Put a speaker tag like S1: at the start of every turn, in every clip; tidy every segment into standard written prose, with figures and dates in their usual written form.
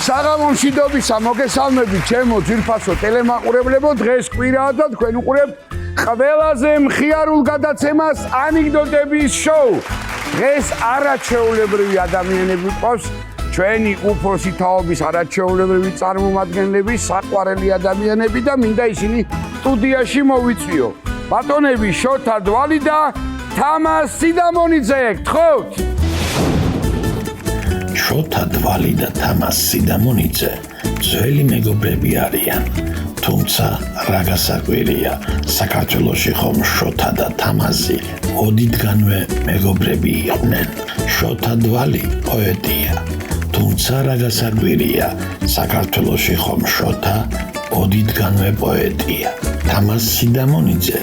S1: საღამომში დობისა მოგესალმებით ჩემო ძვირფასო ტელემაყურებლებო დღეს კვირაა და თქვენ უყურებთ ყველაზე მხიარულ გადაცემას ანეკდოტების შოუ დღეს არაჩვეულებრივი ადამიანები ყავს ჩვენი უფროსი თაობის არაჩვეულებრივი წარმომადგენლები საყვარელი ადამიანები და მინდა ისინი სტუდიაში მოვიწვიო ბატონები შოთა დვალი და თამაზ სიდამონიძე გთხოვთ
S2: შოთა დვალი და თამაზ სიდამონიძე ძველი მეგობრები არიან თუმცა რა გასაკვირია საქართველოში ხომ შოთა და თამაზი ოდითგანვე მეგობრები იყვნენ შოთა დვალი პოეტია თუმცა რა გასაკვირია საქართველოში ხომ შოთა ოდითგანვე პოეტია თამაზ სიდამონიძე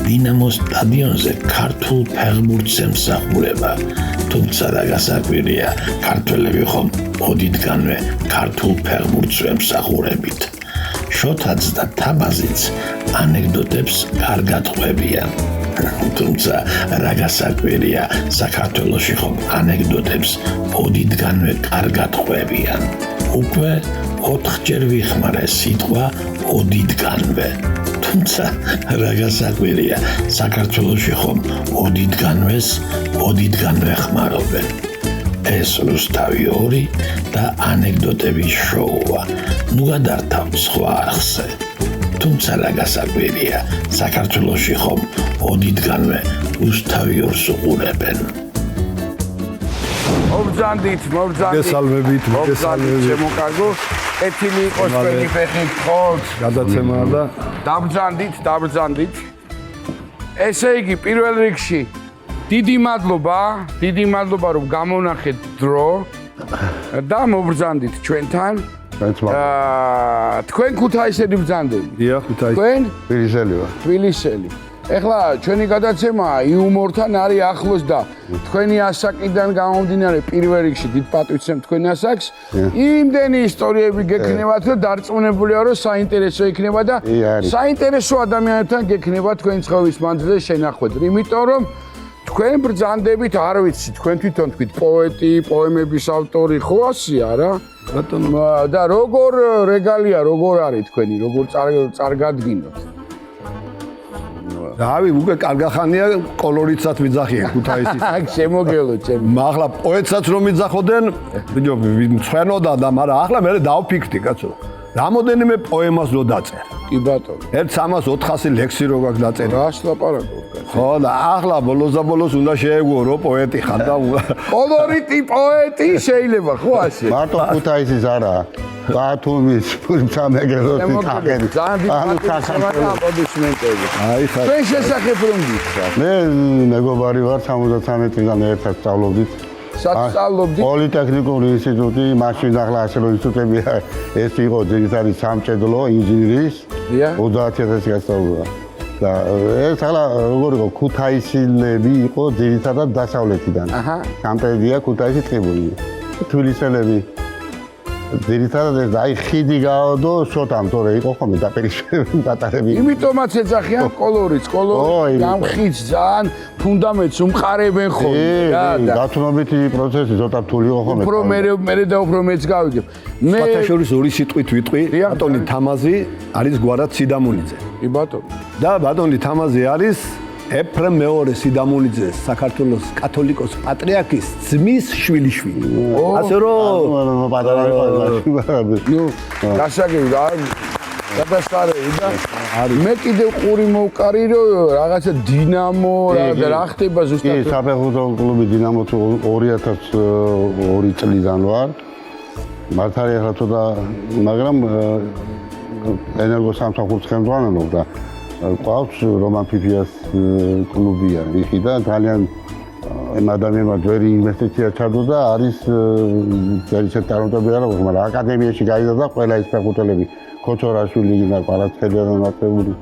S2: დინამოს სტადიონზე ქართულ ფეხბურთს ემსახურება თუმცა რა გასაკვირია ქართველები ხომ ოდითგანვე ქართულ ფეხბურთს ემსახურებით შოთაც და თამაზიც ანეკდოტებს კარგად ყვებიან თუმცა რა გასაკვირია საქართველოში ხომ ანეკდოტებს ოდითგანვე კარგად ყვებიან უკვე 4-ჯერ ვიხმარე სიტყვა ოდითგანვე თუმცა რა გასაკვირია საქართველოში ხომ ოდითგანვე ხმარობენ ეს რუსთავი 2 და ანეკდოტების შოუა ნუ გადართავ სხვა არხზე თუმცა რა გასაკვირია საქართველოში ხომ ოდითგანვე რუსთავი 2-ს უყურებენ
S1: მოგზანდით
S3: გესალმებით
S1: შემოკარგო ეთილი იყოს თქვენი ფეხი გთხოვთ
S3: გადაცემა და
S1: დაბრძანდით ესე იგი პირველ რიგში დიდი მადლობა რომ გამონახეთ დრო და მობრძანდით ჩვენთან თქვენ ქუთაისელი ბრძანდები
S3: დიახ ქუთაისი
S1: თქვენ
S3: თბილისელი
S1: ეხლა ჩვენი გადაცემა იუმორთან არის ახლოს და თქვენი ასაკიდან გამომდინარე პირველ რიგში დიდ პატივს თქვენ ასაკს იმდენი ისტორიები გექნებათ რომ დარწმუნებულია რომ საინტერესო იქნება და საინტერესო ადამიანებთან გექნება თქვენ ცხოვრების მანძილზე შენახვედრი იმიტომ რომ თქვენ ბრძანდებით არ ვიცი თქვენ თვითონ თქვით პოეტი პოემების ავტორი ხო ასია რა
S3: ბატონო
S1: და როგორ რეგალია როგორ არის თქვენი როგორ წარგადგინოთ
S3: რავი უკვე კარგახანია კოლორიტსაც მიძახიან ქუთაისის
S1: შემოგელო ჩემი
S3: ახლა პოეტსაც რომ მიძახოდნენ მცვენოდა და მაგრამ ახლა მე დავფიქრდი კაცო რამოდენიმე პოემას რო დაწერა
S1: კი ბატონო
S3: 1400 ლექსი რო გაქვს დაწერა
S1: რას ლაპარაკობ
S3: ხო და ახლა ბოლოს უნდა შეეგუო რომ პოეტი ხარ და
S1: კოლორიტი პოეტი შეიძლება ხო ასე
S4: მარტო ქუთაისის არა ბათუმის სამეგრელოს თაღები
S1: აპლოდისმენტები
S3: აი ხა
S1: ჩვენ შესახებ რომ გითხრათ
S4: მე მეგობარი ვარ 73 წლიდან ერთად სწავლობდით
S1: სწავლობდით
S4: პოლიტექნიკური ინსტიტუტი მაშინ ახლა ასე რომ ინსტიტუტები ეს იყო ძირითადი სამჭედლო ინჟინრის 30000 გასწავლება და ეს ახლა როგორ იყო ქუთაისელები იყო ძირითადად დასავლეთიდან სამტრედია ქუთაისი ტყიბული თბილისელები ძირითადად ეს აი ხიდი გაოდო შოთამ თორე იყო ხოლმე დაპირისპირებული პატარები
S1: იმიტომაც ეძახიან კოლორიტს ამ ხიდს ძალიან ფუნდამენტს უმყარებენ ხოლმე
S4: რა და გათნობითი პროცესი ცოტა რთული იყო ხოლმე
S1: უფრო მე და უფრო მეც გავიგებ მე
S3: სპათაშორის 2 სიტყვით ვიტყვი ბატონი თამაზი არის გვარად სიდამონიძე
S1: კი ბატონო
S3: და ბატონი თამაზი არის ეფრემ მეორე სიდამონიძე საქართველოს კათოლიკოს პატრიარქის ძმის შვილიშვილი ასე რომ
S4: პატარა
S1: ნუ გასაგები და გადასწარები და მე კიდევ ყური მოვკარი რომ რაღაცა დინამო რა ხდება ზუსტად
S4: კი საფეხბურთო კლუბი დინამო 2002 წლიდან ვარ მართალი ახლა ცოტა მაგრამ ენერგოსამსახურს ხელმძღვანელობ და ყავს რომან ფიფიას კლუბია იქი და ძალიან იმ ადამიანმა ძველი ინვესტიცია ჩადო და არის ძალიან ტალანტები არა მაგრამ აკადემიაში გაიდა და ყველა ის ფეხბურთელები ქოჩორაშვილი და პარასქელიანატებული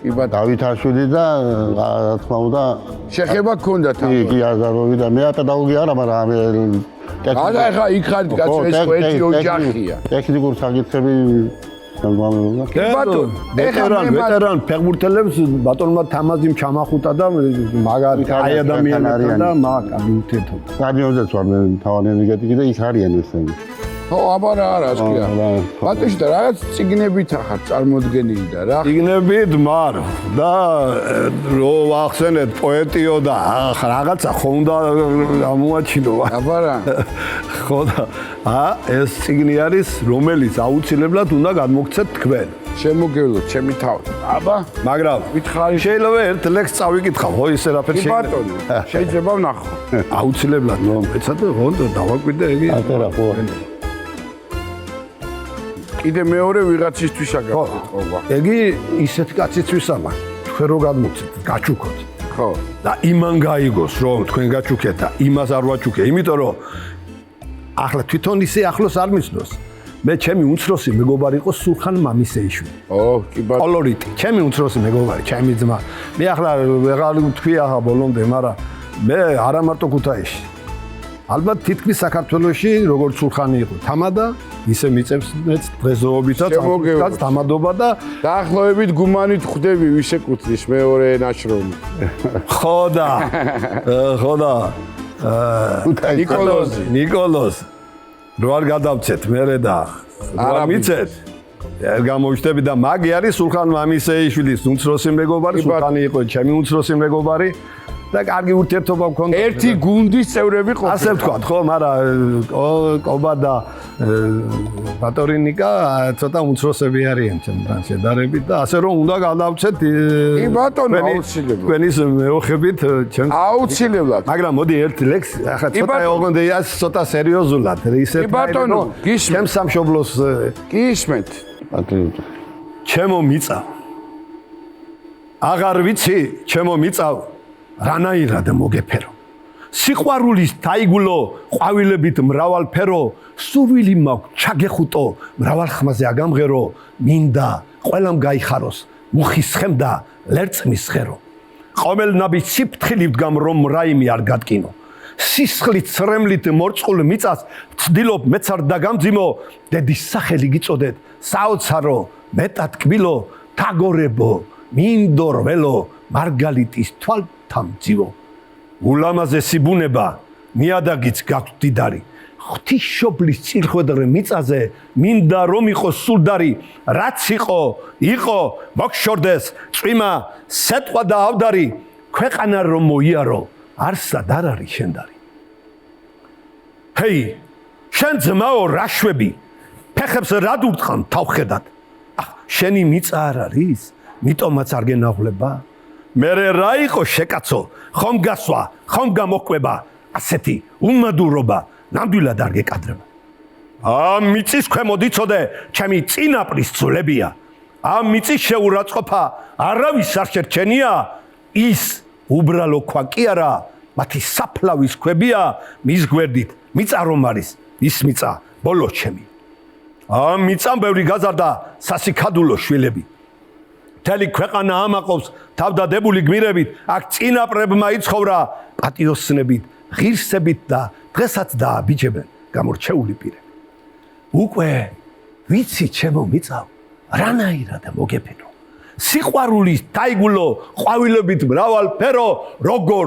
S4: იბა დავითაშვილი და რა თქმა უნდა
S1: შეხება გქონდა თან
S4: კი აზაროვი და მე პედაგოგი არა მაგრამ
S1: ახლა იქ ხარ კაცო ეს პოეტი ოჯახია
S4: ტექნიკურ საკითხები
S3: ვეტერან ფეხბურთელებს ბატონმა თამაზიმ ჩამახუტა და მაგარი აი ადამიანებთან და მაგ უთეთო.
S4: სტადიონზეც ვარ მე თავად ენერგეტიკი და იქ არიან ესენი.
S1: ხო, აბა რა არის კი არა. ბატონში და რაღაც ციგნებით ახარ წარმოდგენილი და რა.
S3: ციგნებით მარ და რო ახსენეთ პოეტიო და რაღაცა ხო უნდა ამოაჩინო.
S1: აბა რა.
S3: ხო და ეს ციგნი არის რომელიც აუცილებლად უნდა გადმოგცეთ თქვენ.
S1: შემოგევლოთ ჩემი თავი. აბა,
S3: მაგრამ
S1: ვითხარი
S3: შეიძლება ერთ ლექს წავიკითხავ, ხო ისე რაფერი
S1: კი ბატონო, შეიძლება ვნახო.
S3: აუცილებლად ეცად ხო დავაკვირდე იგი.
S4: ატარა ხო.
S1: კიდე მეორე ვიღაცისთვის აგაკეთება.
S3: იგი ისეთ კაცისთვის ამა. თქვენ რო გადმოგცეთ, გაჩუქოთ.
S1: ხო.
S3: და იმან გაიგოს, რომ თქვენ გაჩუქეთ და იმას არ ვაჩუქე, იმიტომ რომ ახლა თვითონ ისე ახლოს არ მისნოს. მე ჩემი უმცროსი მეგობარი იყო სულხან მამისეიშვილი.
S1: ო, კი ბატონო.
S3: კოლორიტი, ჩემი უმცროსი მეგობარი, ჩემი ძმა. მე ახლა ვეღარ ვთქვი ახლა ბოლომდე, მაგრამ მე არა მარტო ქუთაისში. ალბათ თითქმის საქართველოში როგორც სულხანი იყო, თამადა ისე მიწევს მეც დღესდღეობითაც თამადობა და
S1: დაახლოებით გუმანით ხვდები ვის ეკუთვნის მეორე ნაშრომი.
S3: ხო და ნიკოლოზი რო არ გადავცეთ მერე და არ მიცეთ არ გამოვშტები და მაგი არის სულხან მამისეიშვილის უმცროსი მეგობარი სულხანი იყო ჩემი უმცროსი მეგობარი და კარგი ურთიერთობა მქონდა
S1: ერთი გუნდის წევრები ყოფილიყო
S3: ასე ვთქვათ ხო მაგრამ კობა და ბატორინიკა ცოტა უმცროსები არიან ჩემთან შედარებით და ასე რომ უნდა გადავცეთ
S1: კი ბატონო აუცილებლად
S3: თქვენის მეოხებით ჩემს
S1: აუცილებლად
S3: მაგრამ მოდი ერთ ლექს ახლა ცოტა ოღონდ ცოტა სერიოზულად ისე
S1: კი ბატონო
S3: ჩემს სამშობლოს
S1: გისმენთ
S4: ბატონო
S3: ჩემო მიწა აღარ ვიცი ჩემო მიწა რანაირად მოგეფერო სიყვარულის თაიგულო ყვავილებით მრავალფერო სურვილი მაქვს ჩაგეხუტო მრავალ ხმაზე აგამღერო მინდა ყველამ გაიხაროს მუხის ხემ და ლერწმის ხერო ყოველნაბი სიფრთხილით გამ რომ რაიმე არ გატკინო სისხლით სრემლით მორწყულ მიწას ვცდილობ მეც არ დაგამძიმო დედის სახელი გიწოდეთ საოცარო მეტად კბილო თაგორებო მინდორველო მარგალიტის თვალთამძივო ულამაზესი ბუნება ნიადაგიც გაქვთ დიდარი ღვთისმშობლის წირხვედრ მიწაზე მინდა რომ იყოს სულდარი რაც იყო მოგშორდეს წვიმა სეტყვა და ავდარი ქვეყანა რომ მოიარო არსად არ არის შენდარი ჰეი შენ ძმაო რაშვები ფეხებს რად ურტყამ თავხედად შენი მიწა არ არის მიტომაც არ გენაღვლება მერე რა იყო შეკაცო ხომ გასვა ხომ გამოყვება ასეთი უმადურობა ნამდვილად არ გეკადრება ამ მიწის ქვემოთ იცოდე ჩემი წინაპრის ძვლებია ამ მიწის შეურაცხყოფა არავის არ შერჩენია ის უბრალო ქვა კი არა მათი საფლავის ქვებია მის გვერდით მიწა რომ არის ის მიწა ბოლო ჩემი ამ მიწამ ბევრი გაზარდა სასიქადულო შვილები მთელი ქვეყანა ამაყობს თავდადებული გმირებით აქ წინაპრებმა იცხოვრა პატიოსნებით ღირსებით და დღესაც დააბიჯებენ გამორჩეული პირები უკვე ვიცი ჩემო მიწა რანაირად მოგეფერო სიყვარულის თაიგულო ყვავილებით მრავალფერო როგორ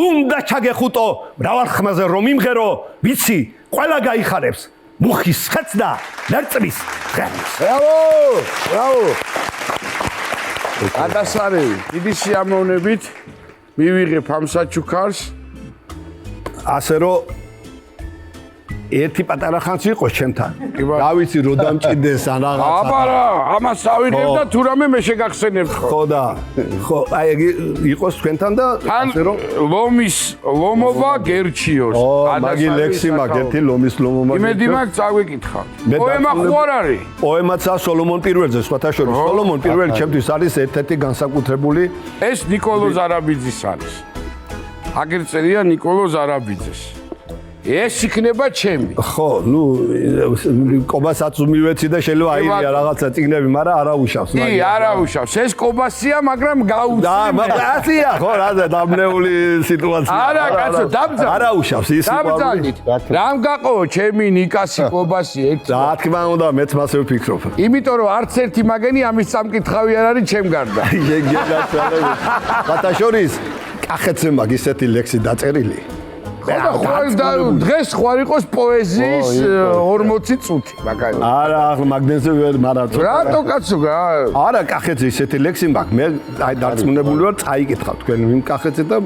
S3: უნდა ჩაგეხუტო მრავალ ხმაზე რომ იმღერო ვიცი ყველა გაიხარებს მუხის ხეც და ლერწმის ხეც
S1: ბრავო ადასარევი დიდი სიამოვნებით მივიღებ ამ საჩუქარს
S3: ასე რომ ერთი პატარა ხანს იყო ჩემთან რა ვიცი რო დამჭიდეს ან რაღაცა
S1: აბა რა ამას ავიღებ და თუ რამე მე შეგახსენებ
S3: ხო და ხო აი იყოს თქვენთან და ასე რომ
S1: ლომობა გერჩიოს
S3: მაგი ლექსი მაგ-ერთი ლომის ლომობა
S1: იმედი მაქვს წავიკითხავ პოემა ხო არ არის
S3: პოემაცა სოლომონ პირველზე სხვათა შორის სოლომონ პირველი ჩემთვის არის ერთ-ერთი განსაკუთრებული
S1: ეს ნიკოლო ზარაბიძის არის აგერ წერია ნიკოლო ზარაბიძეს ეს იქნება ჩემი.
S3: ხო, ნუ კობასაც მივეცი და შეიძლება აირია რაღაცა წიგნები, მაგრამ არაუშავს.
S1: კი, არაუშავს. ეს კობასია, მაგრამ გაუცი.
S3: აცია, ხო, რა დამნეული სიტუაცია.
S1: არა, კაცო, დამძალ.
S3: არაუშავს ის
S1: სიყვარული. რამ გაყო ჩემი ნიკასი კობასი ერთ.
S3: რა თქმა უნდა, მეც მასე ვფიქრობ.
S1: იმიტომ რომ არც ერთი მაგენი ამის სამკითხავი არ არის ჩემ გარდა.
S3: გეგედა ცალები. ბატაშორის კახეთზე მაგ ისეთი ლექსი დაწერილი.
S1: დღეს ხوار იყოს პოეზიის 40 წუთი მაგარი.
S3: არა, ახლა მაგდენზე ვერ მარაცო.
S1: რატო კაცო რა?
S3: არა, კახეთზე ისეთი ლექსი მაქვს. მე აი დარწმუნებული ვარ, წაიკითხავ თქვენ ვინ კახეთზე და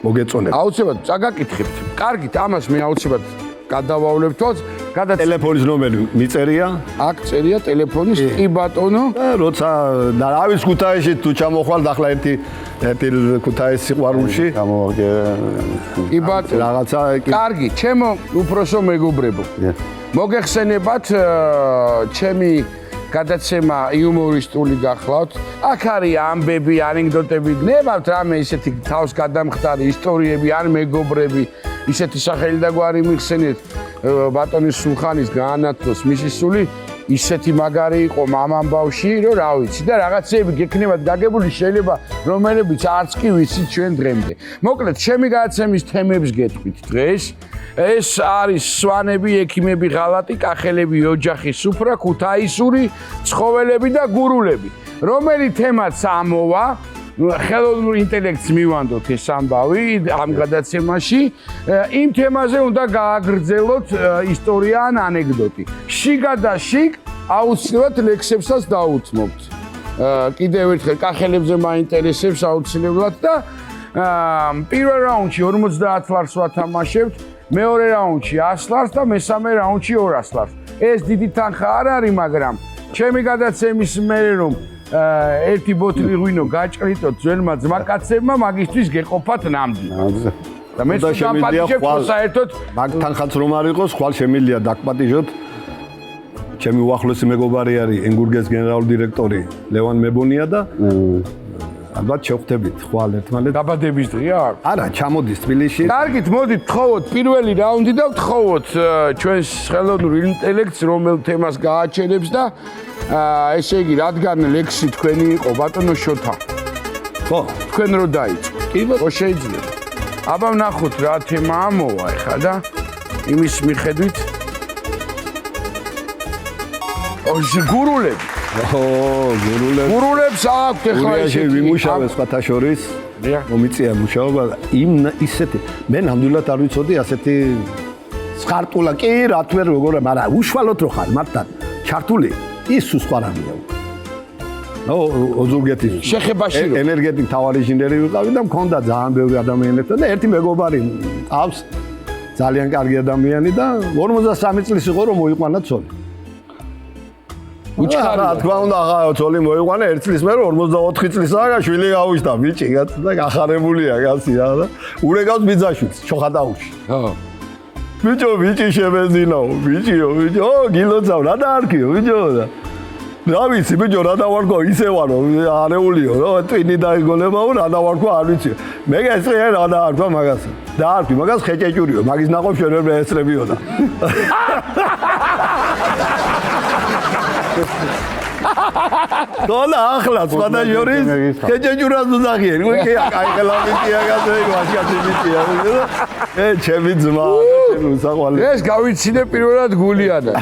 S3: მოგეწონებთ.
S1: აუცილებლად წაგაკითხებთ. კარგით, ამას მე აუცილებლად გადავავლებთ თვალს.
S3: ტელეფონის ნომერი მიწერია?
S1: აქ წერია ტელეფონის კი ბატონო.
S3: და როცა და რავის ქუთაისში თუ ჩამოხვალ ახლა ერთი ქუთაისის სიყვარულში
S4: გამოვაგე.
S1: კი ბატონო.
S3: რაღაცა
S1: კარგი, ჩემო უფროსო მეგობრებო. მოგეხსენებათ ჩემი გადაცემა იუმორისტული გახლავთ. აქ არის ამბები, ანეკდოტები, გნებავთ რამე ისეთი თავს გადამხდარი ისტორიები, ან მეგობრები, ისეთი სახელი და გვარი მიხსენეთ ბატონის სულხანის გაანათლოს მისი სული ისეთი მაგარი იყო მამამ ბავში, რომ რა ვიცი და რაღაცეები გექნებათ გაგებული შეიძლება რომელებიც არც კი ვიცით ჩვენ დღემდე. მოკლედ, ჩემი გადაცემის თემებს გეტყვით დღეს. ეს არის სვანები, ექიმები, ღალატი, კახელები, ოჯახი, სუფრა, ქუთაისური, ცხოველები და გურულები. რომელი თემაც ამოვა, ხელოვნურ ინტელექტს მივანდოთ ეს ამბავი ამ გადაცემაში. იმ თემაზე უნდა გააგრძელოთ ისტორია ან ანეკდოტი. შიგა და შიგ აუცილებლად ლექსებსაც დაუთმობთ. კიდევ ერთხელ კახელებზე მაინტერესებს აუცილებლად და პირველ რაუნდში 50 ლარს ვათამაშებთ. მეორე რაუნდში 100 ლარს და მესამე რაუნდში 200 ლარს. ეს დიდი თანხა არ არის, მაგრამ ჩემი გადაცემის მერე რომ ერთი ბოთლი ღვინო გაჭრიტოთ ძველმა ძმაკაცებმა, მაგისთვის გეყოფათ ნამდვილად. და მე დამპატიჟებ საერთოდ
S3: მაგ თანხაც რომ არ იყოს, ხვალ შემიძლია დაგპატიჟოთ. ჩემი უახლოესი მეგობარი არის ენგურგეს გენერალური დირექტორი ლევან მებონია და ალბათ შევხვდებით ხვალ ერთმანეთს.
S1: დაბადების დღეა?
S3: არა, ჩამოდის თბილისში.
S1: კარგით, მოდით ვთხოვოთ პირველი რაუნდი და ვთხოვოთ ჩვენს ხელოვნურ ინტელექტს, რომელ თემას გააჩერებს და ესე იგი, რადგან ლექსი თქვენი იყო, ბატონო შოთა.
S3: ხო,
S1: თქვენ რო დაიწყო. კი ბატონო, შეიძლება. აბა ვნახოთ რა თემა ამოვა ეხლა და იმის მიხედვით გურულები. გურულებს აქვთ ეხლა
S3: ისეთი ვიმუშავე სხვათა შორის. მომიწია მუშაობა და იმ ისეთი მე ნამდვილად არ ვიცოდი ასეთი სხარტულა კი რა თქმა უნდა, მაგრამ უშუალოდ რო ხარ მართლა ჩართული ის სხვა რამეა. ოზურგეთის
S1: შეხებაში
S3: ენერგეტიკ თავარი ინჟინერი ვიყავი და მქონდა ძალიან ბევრი ადამიანებთან და ერთი მეგობარი ყავს ძალიან კარგი ადამიანი და 53 წლის იყო რომ მოიყვანა ცოლი.
S1: უჩქარი
S3: რა თქმა უნდა ცოლი მოიყვანა 1 წლის მერე 44 წლისაა შვილი გავიშთა ბიჭი და გახარებულია კაცი რა და ურეკავს ბიძაშვილს ჩოხატაუში.
S1: ხო.
S3: ბიჭი შემეძინაო ბიჭიო გილოცავ რა დაარქიო ბიჭო და რა ვიცი ბიჭო რა დავარქვა ისე ვარო არეულიო რა ტვინი დაიგოლებაო რა დავარქვა არ ვიცი მე გესწრია რა დაარქვა მაგას დაარქვი მაგას ხეჭეჭურიო მაგის ნაყოფ შენ ვერ ესწრებიოდა დოლა ახლა სხვა ჯორის ხეჭეჭურას უძახიან კი აი ხელა მიწია გასე ვაშკაცი მიწია ჩემი ძმა ეს
S1: გავიცინე პირველად გულიანად.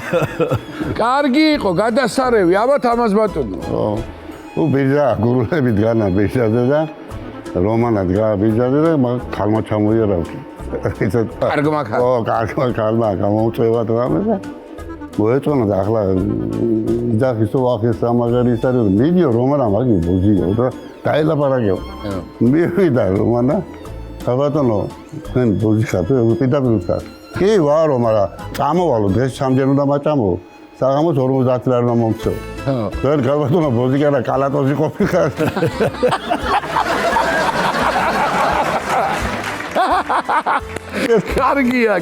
S1: კარგი იყო, გადასარევი, აბათ ამას ბატონო.
S4: ო, ბიძა, გურულები დგანა ბიძაზე და რომანა დგა ბიძაზე და ხალმა ჩამოიარავდა.
S1: კარგმა ხალმა.
S4: ო, კარგმა გამოუწევა რამე და მოეწონა და ახლა ძახის ოახეს ამაღარი ის არის მიდიო რომანა მაგი ბოძიო და დაელაპარაკეო. მივიდა რომანა ბატონო, თქვენ ბოძი ხართ, პირდაპირ ვთქარ. კი ვარო, მაგრამ წამოვალო დღეს სამჯერ უნდა მაჭამო. საღამოს 50 ლარი უნდა მომწევ. ვერ გავბატონო ბოძი კი არა, კალატოზი ყოფილიყარ.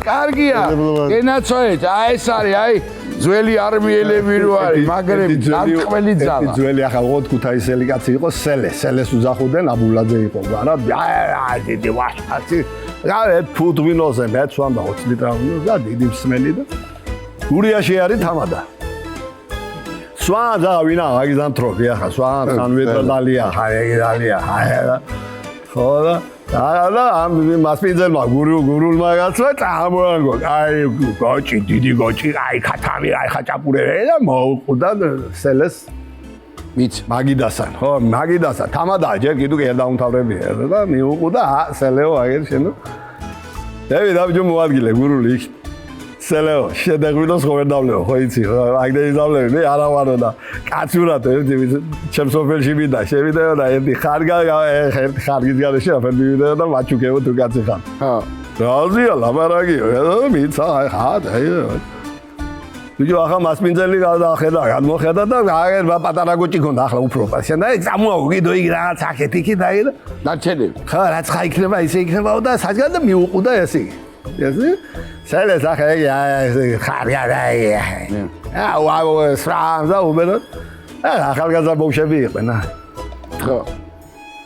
S1: კარგია. ენაცოეთ, აი ეს არის, აი ძველი არმიელები რო არის, მაგრები, დამტყველი ძალა.
S3: ძველი ახლა ოღონდ ქუთაისელი კაცი იყო სელეს უძახოდნენ აბულაძე იყო, რა აი დიდი ვაშკაცი. რა ფუტვინოზე მეც ვამბა 20 ლიტრაუნო და დიდი მსმენი და გურიაში არის თამადა. სვან და ვინა აგიზანთროპი ახლა სვან ხანვედალია, ჰაიგალია, ჰაიგა. ხო და ამ მასპინძელმა გურულმა გაცვა წამოანგო. აი გოჭი, დიდი გოჭი, აი ხათამი, აი ხაჭაპურები და მოუყდა სელეს მიც მაგიდასან. ხო, მაგიდასან. თამადა ჯერ კიდევ კი არ დაუმთავრებია და მიუყდა სელეო აგერ შენო. დევი დავჯო მოადგილე გურული იქ. სელეო, შედეღვინოს ხო ვერ დავლეო, ხო იცი, აგდენი დავლები, მე არა ვარო და კაცურად ერთი ჩემს ოფელში მინდა, შევიდეო და ერთი ხარგის გარეშე აფერ მივიდეო და მაჩუკეო თუ კაცი ხარ. რაზია ლაბარაგიო, მიცა ხა ვიდეო ახლა მასმინძელი გადახედა, გადმოხედა და აგერ პატარა გოჭი ქონდა ახლა უფრო. შენ და წამოაგიდო იქ რაღაც აქეთ იქ და
S1: დარჩენები.
S3: ხა რაც ხა იქნება, ისე იქნებაო და საჯგან და მიუყუდა ესე. ესე? სელეს ახლა ხარია და აუ სრამ და უბერო. ახალგაზრდა ბავშვები იყვნენ.
S1: ხო.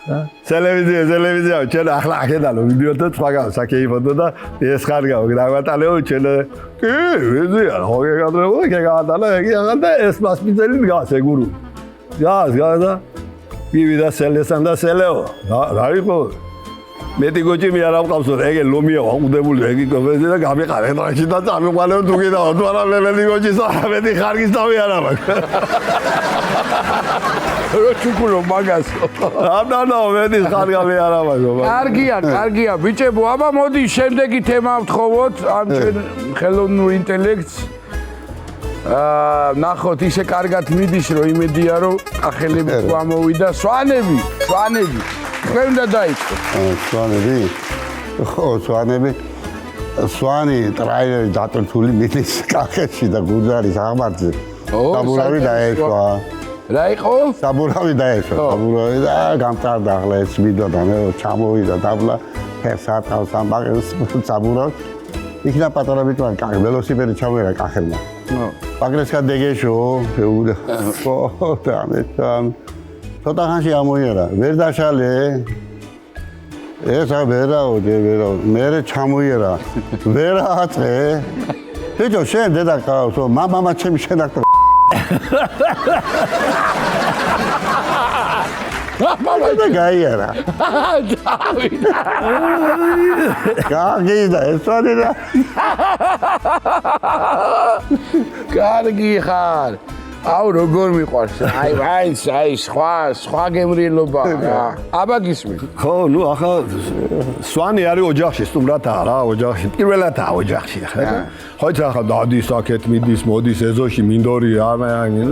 S3: ტელევიზია, ჩვენ ახლა ახედანო ვიდეოთა თქვა საკეიფოდო და ეს ხარგაო გრავატალეო ჩვენ კი ვიზია ხო გეკადრებო გეკადალა იგი ახლა და ეს მასპინძელი დგას ეგური გას და მივიდა სელესან და სელეო რა იყო მეტი გოჭი მე არ ავყავსო ეგე ლომია აყუდებული ეგი კოფეზე და გამიყარე დრაში და წამიყვანო თუ კიდაო თუ არა მეტი გოჭი სამეთი ხარგის თავი არა მაქვს
S1: როჩუკულო მაგასო.
S3: აბანო მედი ხარგავი არა მაგო.
S1: კარგია, ბიჭებო, აბა მოდი შემდეგი თემა ვთხოვოთ ამ ჩვენ ხელოვნურ ინტელექტს. ნახოთ ისე კარგად მიდის რომ იმედია რომ კახელები გამოვიდა, სვანები. თქვენ უნდა დაიწყოთ.
S4: სვანები? ხო, სვანი ტრაილერი დატვირთული მიდის კახეთში და გუძარის აღმართზე. საბურავი დაეშვა.
S1: რა იყო?
S4: საბურავი დაეშვა, საბურავი და გამტარდა ახლა ეს მიდვა და მე ჩამოვიდა დაბლა ფერსატავს ამბაღებს საბურავს. იქნა პატარა ბიჭვარი, კახი ველოსიპედი ჩამოერა კახელმა. პაგრესკა დეგეშო, ეუდა. ხო, და მე ცოტა ხანში ამოიერა, ვერ დაშალე. ესა ვერაო, მე ჩამოიერა. ვერა აწე. ბიჭო, შენ დედა ყავსო, მამა ჩემი შენაკ მამა გაიარა. გავიდა ესვადი და
S1: კარგი ხარ. აუ როგორ მიყვარს. აი სხვა გემრიელობა რა. აბა გისმის.
S3: ხო, ნუ ახლა სვანი არის ოჯახში, სტუმრათაა რა, ოჯახში. პირველადაა ოჯახში ახლა. ხო იცი ახლა დადის აქეთ მიდის, მოდის ეზოში მინდორი ამიანი.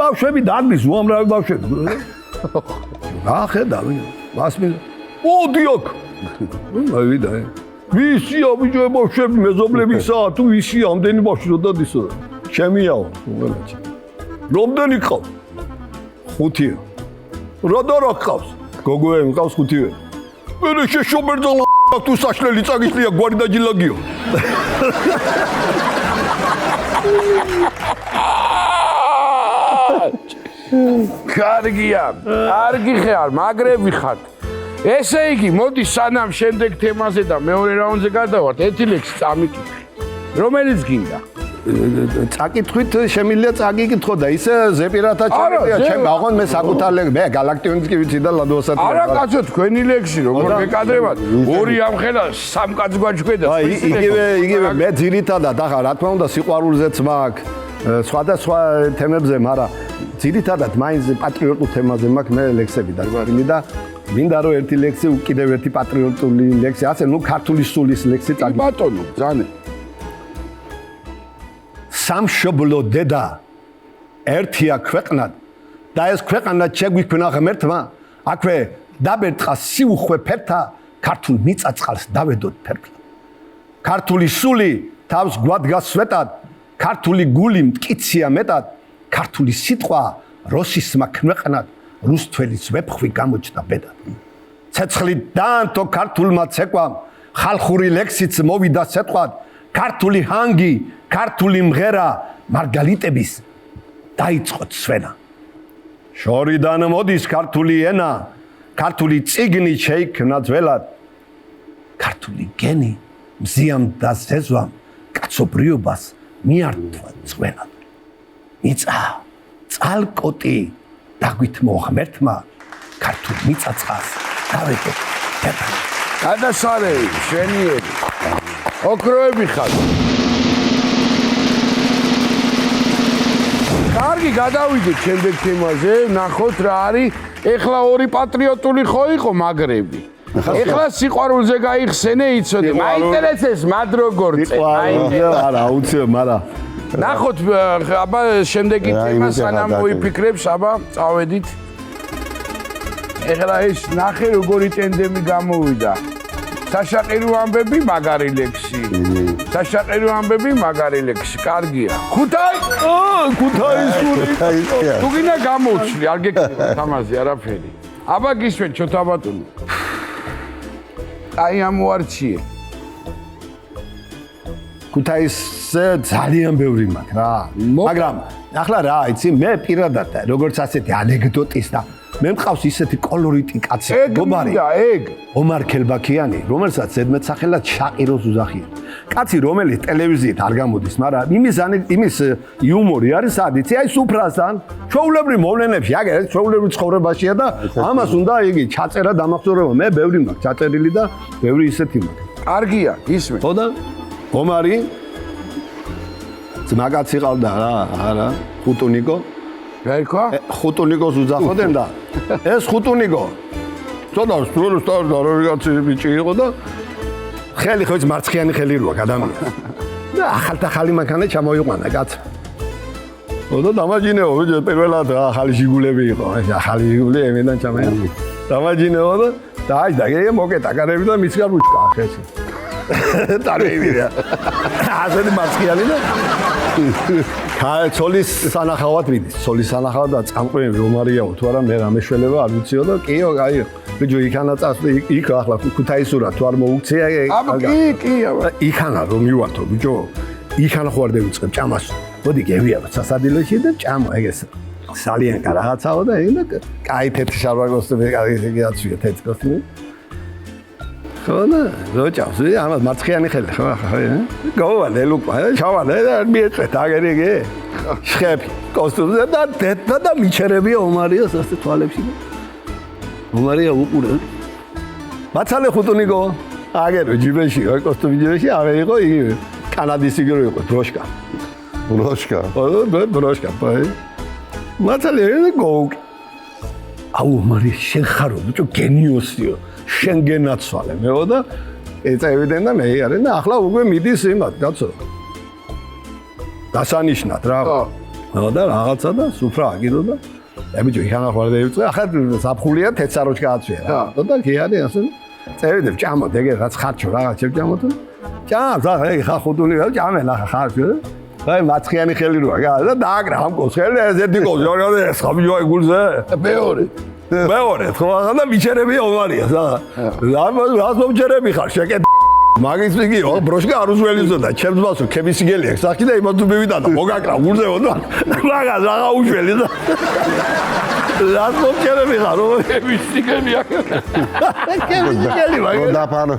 S3: ბავშვები დაგდის, უამრავი ბავშვები. რა ხედა, მასმინ. მოდიოქ. მოვიდა. ვისია ბიჭო ბავშვები მეზობლებისა, თუ ვისია ამდენი ბავშვი რო დადისო. ჩემიაო, უღელაჩი. რომდენი ყავს? 5. როდორ ყავს? გოგოემ ყავს 5. მე შეშობერძა თუ საშლელი წაგიშლია გვარი და ჯილაგიო. კარგია ხარ, მაგრები ხართ. ესე იგი, მოდი სანამ შემდეგ თემაზე და მეორე რაუნდზე გადავართ, ერთი ლექსი წამიკითხე. რომელიც გინდა? წაკითხვით შემიძლია წაგიკითხო და ისე ზეპირათა ჩემია, ჩემ აღონ მე საკუთარ ლექსი, მე galaktionis კი ვიცი და ლადოსად.
S1: არა კაცო, თქვენი ლექსი როგორ გეკადრებათ? ორი ამხელა სამ კაცს გვაჩქვედა.
S3: იგივე მე ძირითადად ახლა რა თქმა უნდა სიყვარულზეც მაქვს, სხვადასხვა თემებზე, მაგრამ ძირითადად მაინც პატრიოტულ თემაზე მაქვს მე ლექსები დაგვარიმი და მინდა რომ ერთი ლექსი კიდევ ერთი პატრიოტული ლექსი, ასე ნუ ქართული სულის ლექსი წაგიკითხო.
S1: ბატონო, ძანე.
S3: სამშობლო დედა ერთია ქვეყნად და ეს ქვეყანა შეგვიქმნა ღმერთმა აქვე დაბერტყა სიუხვე ფერთა ქართულ მიწაწყალს დავედოთ ფერფლად ქართული სული თავს გვადგას სვეტად ქართული გული მტკიცია მეტად ქართული სიტყვა როსისმა ქვეყნად რუსთველის ვეფხვი გამოჩნდა ბედად ცეცხლით დაანთო ქართულმა ცეკვამ ხალხური ლექსიც მოვიდა სეტყვად ქართული ჰანგი ქართული მღერა მარგალიტების დაიწყოთ სვენა შორიდან მოდის ქართული ენა ქართული წიგნი შეიქმნა ძველად ქართული გენი მზიამ და ზეზვამ კაცობრიობას მიართვა ძველად მიწა წყალკოტი დაგვითმო ღმერთმა ქართულ მიწაწყალს დავედოთ ფერფლად
S1: გადასარევი შენიერი ოქროები ხარ კარგი გადავიდეთ შემდეგ თემაზე, ნახოთ რა არის. ეხლა ორი პატრიოტული ხო იყო მაგრები. ეხლა სიყვარულზე გაიხსენე იცოდი მაინტერესებს მათ როგორ
S3: არა აუცილებლად მაგრამ
S1: ნახოთ აბა შემდეგი თემა სანამ მოიფიქრებს აბა წავედით ეხლა ეს ნახე როგორი ტენდემი გამოვიდა საშაყირო ამბები მაგარი ლექსი საშაყირო ამბები მაგარი ლექსი კარგია ქუთაისური თუ გინდა გამოვცვლი არ გეკითხა თამაზე არაფერი აბა გისმენ ჩოთაბატონო აი ამოარჩიე
S3: ქუთაისზე ძალიან ბევრი მაქვს რა მაგრამ ახლა რა იცი მე პირადად როგორც ასეთი ანეკდოტის და მე მყავს ისეთი კოლორიტი კაცი გობარი
S1: ეგ
S3: ომარ ქელბაქიანი რომელსაც ზედმეტსახელად შაყიროს უზახიან კაცი რომელიც ტელევიზიით არ გამოდის მაგრამ იმის იუმორი არის ადიცი აი სუფრასთან ჩვეულებრივ მოვლენებში აგერ ჩვეულებრივ ცხოვრებაშია და ამას უნდა იგი ჩაწერა დამახსოვრება მე ბევრი მაქვს ჩაწერილი და ბევრი ისეთი მაქვს
S1: კარგია ისმე
S3: ხო და ომარი ძმაკაცი ყავდა რა არა ხუტუნიკო
S1: რა იქვა
S3: ხუტუნიკოს უძახოდნენ და ეს ხუტუნიკო ცოტა რაღაცი ბიჭი იყო და ხელი ხო ის მარცხიანი ხელი როა ადამიანი და ახალ მანქანა ჩამოიყვანა კაცი ხო და დამაჯინეო ბიჭო პირველად ახალი ჟიგულები იყო ახალი ჟიგული ემედან ჩამეა დამაჯინეო და აი და მოკეტა კარები და მის გარუჩკა ახესი ტარებია ასეთი მარცხიანი და ცოლის სანახავად მიდის ცოლის სანახავად და წამყვინები რომარიაო თუ არა მე რამეშველება არ ვიციო და კიო გაიო ბიჭო იქანა წასვლი იქ ახლა ქუთაისურად თუ არ მოუქცია
S1: აბა კი
S3: იქანა რომ მივართო ბიჭო იქანა ხო არ დავიწყებ ჭამას მოდი გევიარო სასადილოში და ჭამა ეგეს სალიანკა რაღაცაო და ეგ და კაი თეთრი შარვაგოსტები ეგ აცვია თეთრი კოსტუმი ხო და როჭავს ამას მარცხიანი ხელი ხო გავალე ლუკა ჩავალე და მიეწეთ აგერიგე შხები კოსტუმზე და თეთრა და მიჩერებია ომარიას ასე თვალებში ომარია უყურე მაცალე ხუტუნიკო აგერო ჯიბეში კოსტუმი ჯიბეში აღე იყო იგივე კანადის იგივე იყო ბროშკა პაი მაცალე გო აუ მარი შენ ხარო ბიჭო გენიოსიო შენ გენაცვალე მეო და ეწევიდან და მე არე და ახლა უკვე მიდის იმათ კაცო დასანიშნად რა ხო და რაღაცა და სუფრა აგიდო და ბიჭო იქანა ხარ და იწე ახლა საფხულია თეცაროჩკა აცვია რა და კი არის ასე წევიდებ ჭამო დეგე რაც ხარჩო რაღაც ჭამო თუ ჭამ აი ხა ხუდული რა ჭამე ნახა ხარჩო აი მარცხიანი ხელი როა და დააგრა ამ კოს ხელი ესეთი კოს ეს ხაბიო გულზე მეორე ხო ახლა მიჩერები ომარია რას მომჩერები ხარ შეკეთ მაგის მიგიო ბროშკა არ უზველიზო და ჩემს მასო ქებისიგელი აქვს სახი და იმათ მივიდა და მოგაკრა გულზეო და მაგას რაღა უშველი და რას მომჩერები ხარ ქებისიგელი აქვს ქებისიგელი მაგას
S4: დაფანო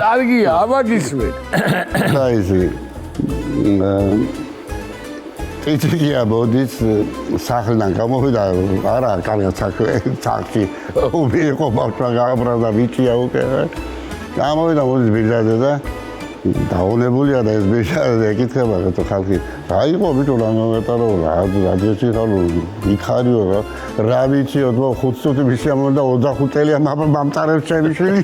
S1: კარგია აბა გისმე
S4: დაიზი ეთიკია მოდის სახლიდან გამოვიდა არა კარგად საქმე უბი იყო ბავშვა გააბრაზა ბიჭია უკვე გამოვიდა მოდის ბიჭადე და დაუნებულია და ეს ბიჭადე ეკითხება თუ ხალხი რა იყო ბიჭო რა მომეტარო რა დეცი ხალო იქარიო რა ვიციო თო 5 წუთი მისიამონდა 25 წელია მამწარებს ჩემი შვილი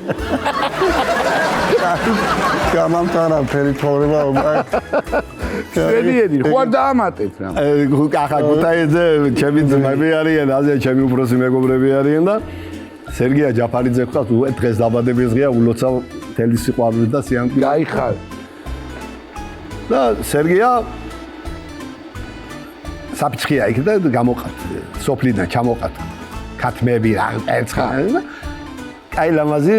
S4: გამამტარა ფერი თორება
S1: შენიერი ხო არ დაამატეთ რა
S3: ახლა ქუთაისზე ჩემი ძმები არიან აზია ჩემი უფროსი მეგობრები არიან და სერგია ჯაფარიძე ხარ დღეს დაბადების დღეა ულოცავ თელი სიყვარული და სიამოვნებით
S1: გაიხარ
S3: და სერგია საფრთხეა იქ და გამოყათ სოფლიდან ჩამოყათ ქათმები რა ერთხელ და აი ლამაზი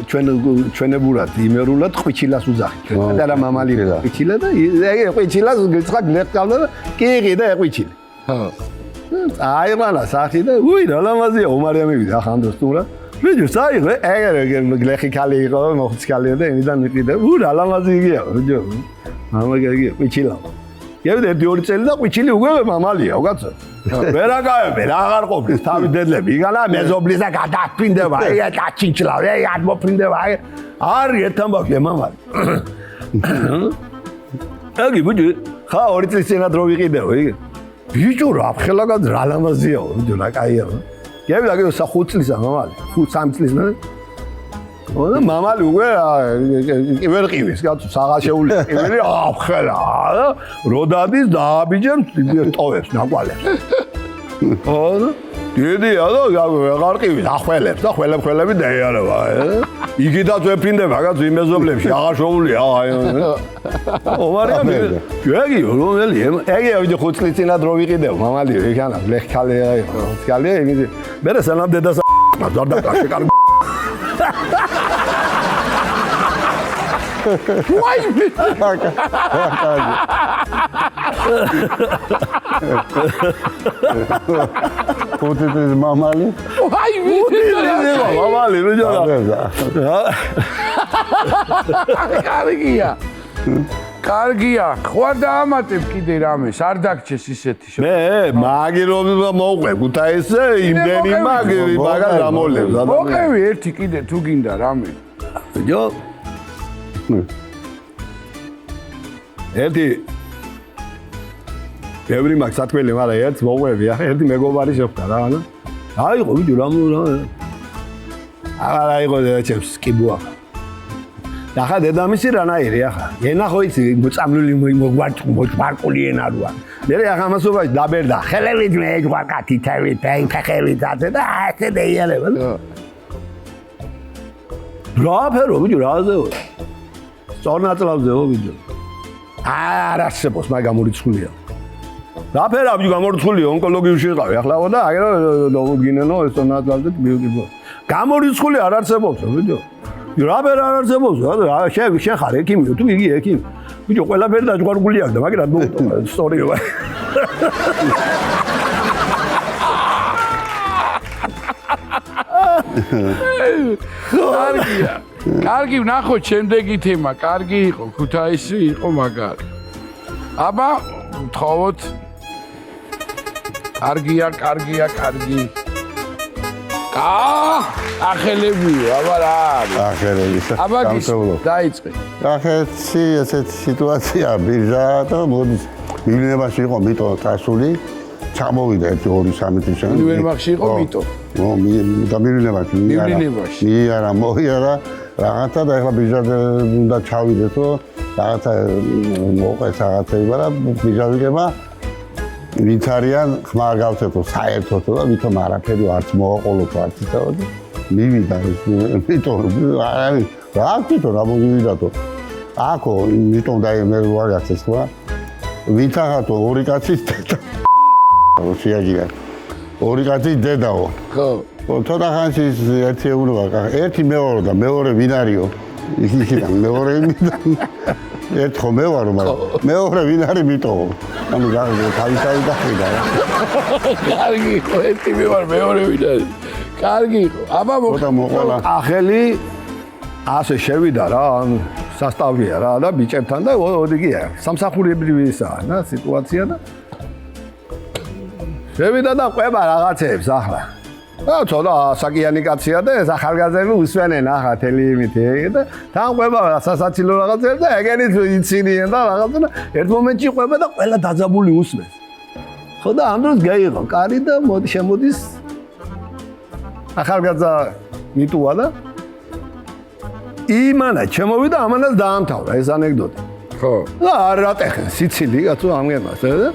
S3: ჩვენებურად იმერულად ხვიჩილას უძახი ჩვენ და რა მამალი ხვიჩილა და ეგ ხვიჩილას გიცხა გლეყავდა და კირი და ხვიჩილი ხო აი მალა სახი და უი რა ლამაზია ომარია მივიდა ახანდოს თურა ვიჯო საიღე ეგ გლეხი კალი იყო მოხც კალი და იმიდან მიყიდა უ რა ლამაზი იგია ვიჯო მამაგია ხვიჩილა გევიდე 2 წელი და ხვიჩილი უკვე მამალია უკაცო ვერაგავები რა აღარ ყოფნის თავი დედლები იგანა მეზობლის და გადაფრინდება ეგ დაჩინჩლა ეგ არ მოფრინდება არის ერთთან ბავშვი მამალი აგი ბუჯი ხა 2 წლის წინათ რო ვიყიდეო იგ ბიჭო რა ხელაგად რა ლამაზიაო ბიჭო რა კაია გები და 5 წლისა მამალი 3 წლის მე და მამალი უკვე კი ვერ ყივის კაცო საღაშეული ყივილი აფხელა და როდადის დააბიჯებს ტოვებს ნაკვალებს და დიდია და აღარ ყივის ახველებს და ხელები დაიარება იგიდაც ვეფინდება კაცო იმ მეზობლებში აღარ შეუულია ომარია მე ეგი რომელი ეგი ავიდე 5 წლის წინათ რო ვიყიდე მამალი ეხანა ლეხქალია ხალია იმის მე სანამ დედას ზარდა კაშე კარგი ვაი
S4: ხუთი მამალი
S1: ვაი
S3: მამალი მეჯორა
S1: კარგია ხوار დაამატებ კიდე რამეს არ დაგჭეს ისეთი
S3: მე მაგი რომ მოვყვე ქუთაისზე იმდენი მაგას ამოლებს
S1: მოყევი ერთი კიდე თუ გინდა რამე
S3: ჯო ერთი ბევრი მაგ სათქმელი მაგრამ ერთს მოვყვები ერთი მეგობარი შეხვდა რა ანა აიღო ვიდეო რა აღარ აიღო ჩემს კიბუა ახლა დედამისი რანაირი ახლა ენა ხო იცი მოწამლული მოგვარკული ენა როა მე ახლა მასობაში დაბერდა ხელებით მე გვაკათი თავით ფეხებით ასე და ასე დაიარება რა ფერო ვიდეო რაზეო სწორნაწლავზეო ვიდეო არ არსებობს მაგ გამორიცხულია რა ფერა ვიდეო გამორიცხულია ონკოლოგიურში იყავი ახლა და აგერო გინენო ეს სწორნაწლავზე მიუგიბო გამორიცხული არ არსებობს ვიდეო რა ფერ არ არსებობს შენ ხარ ექიმი თუ იგი ექიმი ვიდეო ყველაფერი დაჯგვარგული აქვს და მაგრამ მოუტო სტორიო
S1: კარგი ვნახოთ შემდეგი თემა კარგი იყო ქუთაისი იყო მაგარი აბა ვთხოვოთ კარგია ახელებიო აბა რა არის
S4: ახელები
S1: აბა დაიწყე
S4: ახეთში ესეთი სიტუაცია ბირჟა და მოდის მილიონებაში იყო მიტო წასული ჩამოვიდა 1-2-3 წლის შემდეგ
S1: მილიონებაში იყო მიტო
S4: და მილიონებაში არა მოიარა რაღაცა და ეხლა ბირჟაზე უნდა ჩავიდეთო რაღაცა მოყეს რაღაცები მაგრამ ბირჟა ვიგება ვინც არიან ხმა გავცეთო საერთოდ და ვითომ არაფერი არც მოაყოლოთ არც ისევ და მივიდა მიტო რა თვითონ რა მოვიდათო აკო მიტო დაი მე ვარ გასცეს ხო ვინც ახათო ორი კაცის დედა რუსიაჯია ორი კაცის დედაო
S1: ხო
S4: ცოტა ხანში ერთი ევროა ერთი მეორე და მეორე ვინ არისო იქიდან მეორე იმიდან ერთხო მე ვარო მაგრამ მეორე ვინ არის მიტო ანუ თავისთავად დახვიდა რა
S1: კარგი ხო ერთი მე ვარ მეორე ვინ არის კარგი ხო აბა
S4: მოყოლა
S3: ახელი ასე შევიდა რა სასტავია რა და ბიჭებთან და ოდიგია სამსახურებრივისაა რა სიტუაცია და შევიდა და ყვება რაღაცებს ახლა და ცოტა საკიანი კაცია და ეს ახალგაზრდები უსვენენ ახლა თელი იმითი და თან ყვება სასაცილო რაღაცებს და ეგენით იცინიან და რაღაცა და ერთ მომენტში ყვება და ყველა დაძაბული უსმენს ხო და ამ დროს გაიღო კარი და შემოდის ახალგაზრდა მიტუა და იმანა ჩემოვიდა ამანაც დაამთავრა ეს ანეკდოტა
S1: ხო
S3: და არ რატეხენ სიცილი კაცო ამგემას და